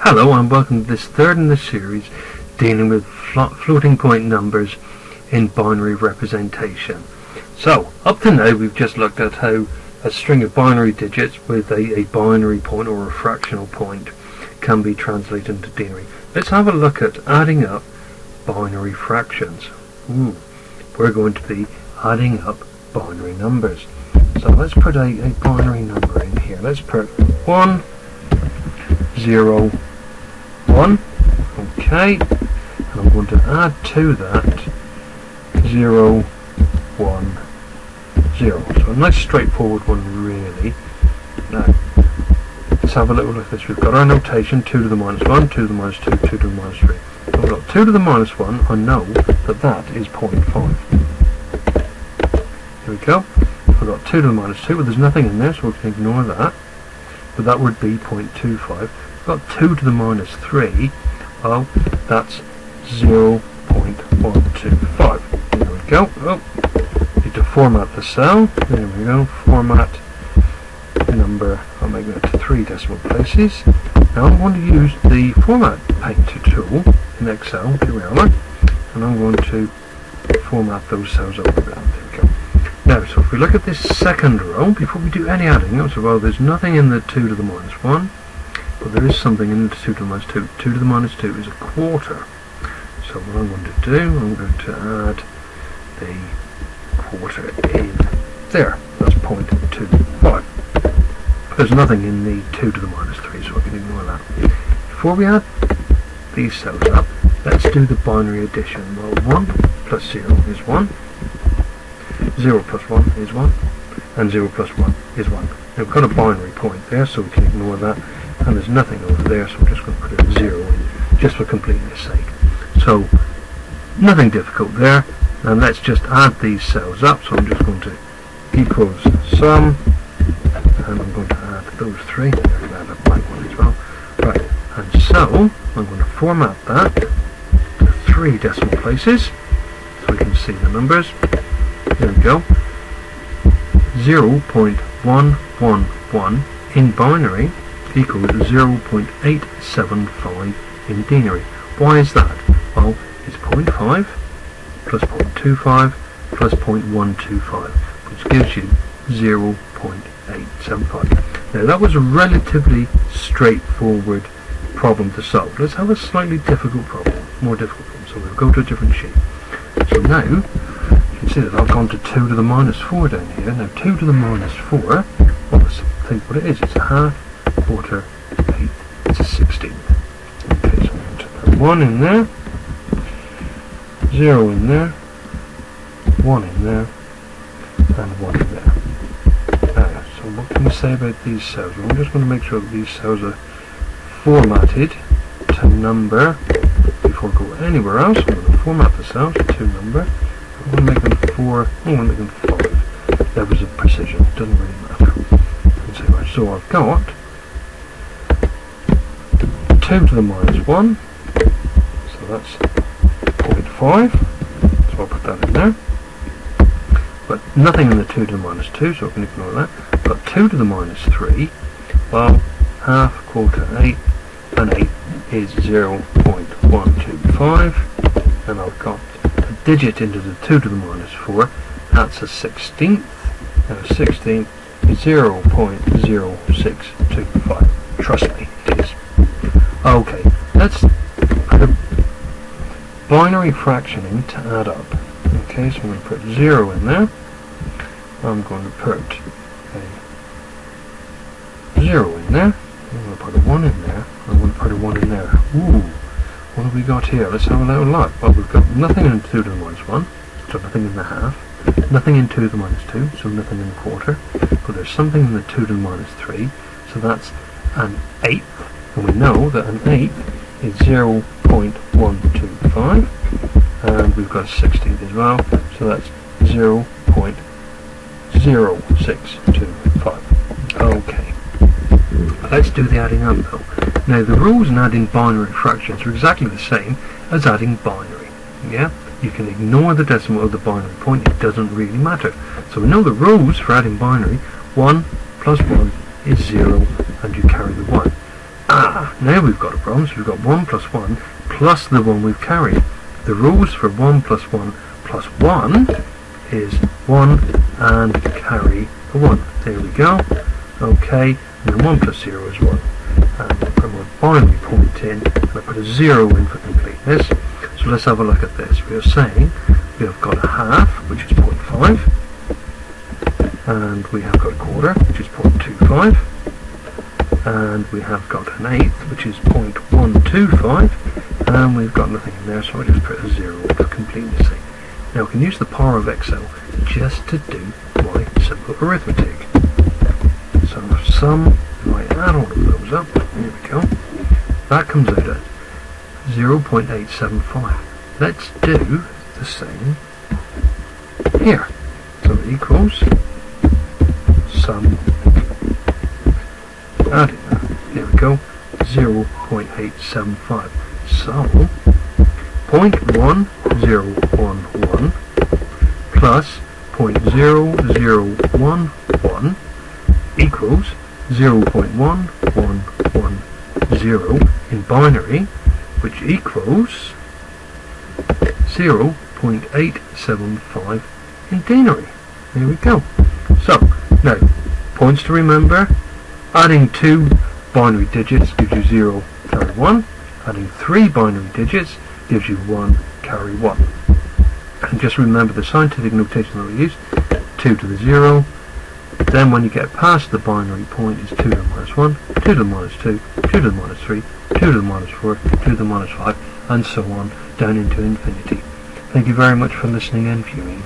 Hello and welcome to this third in the series dealing with floating point numbers in binary representation. So, up to now we've just looked at how a string of binary digits with a binary point or a fractional point can be translated into denary. Let's have a look at adding up binary fractions. We're going to be adding up binary numbers. So let's put a binary number in here. Let's put 1, 0, 1. Okay. And I'm going to add to that 0, 1, 0. So a nice straightforward one really. Now, let's have a little look at this. We've got our notation 2 to the minus 1, 2 to the minus 2, 2 to the minus 3. So we've got 2 to the minus 1. I know that that is 0.5. Here we go. We've got 2 to the minus 2, but there's nothing in there, so we can ignore that. But that would be 0.25. We've got 2 to the minus 3. Well, that's 0.125. There we go. Need to format the cell. There we go. Format number. I'll make that to 3 decimal places. Now I'm going to use the format painter tool in Excel. Here we are. And I'm going to format those cells over there. There we go. Now, so if we look at this second row, before we do any adding, so well, there's nothing in the 2 to the minus 1, but there is something in the 2 to the minus 2. 2 to the minus 2 is a quarter. So what I'm going to do, I'm going to add the quarter in there. That's 0.25. There's nothing in the 2 to the minus 3, so I can ignore that. Before we add these cells up, let's do the binary addition. Well, 1 plus 0 is 1. 0 plus 1 is 1, and 0 plus 1 is 1. Now we've got a binary point there, so we can ignore that, and there's nothing over there, so we're just going to put a 0 in, just for completeness sake. So, nothing difficult there, and let's just add these cells up, so I'm just going to equals sum, and I'm going to add those 3, I'm going to add a blank one as well. Right, and so, I'm going to format that to 3 decimal places, so we can see the numbers. There we go. 0.111 in binary equals 0.875 in denary. Why is that? Well, it's 0.5 plus 0.25 plus 0.125, which gives you 0.875. Now that was a relatively straightforward problem to solve. Let's have a slightly difficult problem, more difficult problem. So we'll go to a different sheet. So now, you can see that I've gone to 2 to the minus 4 down here. Now 2 to the minus 4, well, let's think what it is. It's a half, quarter, eighth, it's a 16th. Okay, so I'm going to put 1 in there, 0 in there, 1 in there, and 1 in there. Now, so what can we say about these cells? Well, I'm just going to make sure that these cells are formatted to number before I go anywhere else. I'm going to format the cells to number. I'm going to make them 4, I'm going to make them 5. There was a precision, it doesn't really matter. So I've got 2 to the minus 1, so that's 0.5, so I'll put that in there. But nothing in the 2 to the minus 2, so I can ignore that. Got 2 to the minus 3, well, half, quarter, eighth, and 8 is 0.125, and I've got a digit into the 2 to the minus 4, that's a 16th, and a 16th is 0.0625. Trust me, it is. Okay, let's put a binary fraction in to add up. Okay, so I'm going to put 0 in there, I'm going to put a 0 in there, I'm going to put a 1 in there, I'm going to put a 1 in there. Ooh, what have we got here? Let's have a little look. Well, we've got nothing in 2 to the minus 1, so nothing in the half, nothing in 2 to the minus 2, so nothing in the quarter, but there's something in the 2 to the minus 3, so that's an eighth, and we know that an eighth is 0.125, and we've got a 16th as well, so that's 0.0625. Okay. Let's do the adding up though. Now the rules in adding binary fractions are exactly the same as adding binary. Yeah? You can ignore the decimal of the binary point, it doesn't really matter. So we know the rules for adding binary. 1 plus 1 is 0, and you carry the 1. Now we've got a problem. So we've got 1 plus 1 plus the 1 we've carried. The rules for 1 plus 1 plus 1 is 1 and carry a 1. There we go. Okay, and then 1 plus 0 is 1. And I put my binary point in, and I put a 0 in for completeness. So let's have a look at this. We are saying we have got a half, which is 0.5, and we have got a quarter, which is 0.25, and we have got an eighth, which is 0.125, and we've got nothing in there, so I just put a 0 for completeness sake. Now we can use the power of Excel just to do my simple arithmetic. So sum, if I add all of those up, there we go, that comes out at 0.875. Let's do the same here. So it equals sum, adding that, there we go, 0.875. So 0.1011 plus 0.0011 equals 0.1110 in binary, which equals 0.875 in denary. There we go. So, now, points to remember. Adding 2 binary digits gives you 0, carry 1. Adding 3 binary digits gives you 1, carry 1. And just remember the scientific notation that we use, 2 to the 0. Then when you get past the binary point is 2 to the minus 1, 2 to the minus 2, 2 to the minus 3, 2 to the minus 4, 2 to the minus 5, and so on down into infinity. Thank you very much for listening and viewing.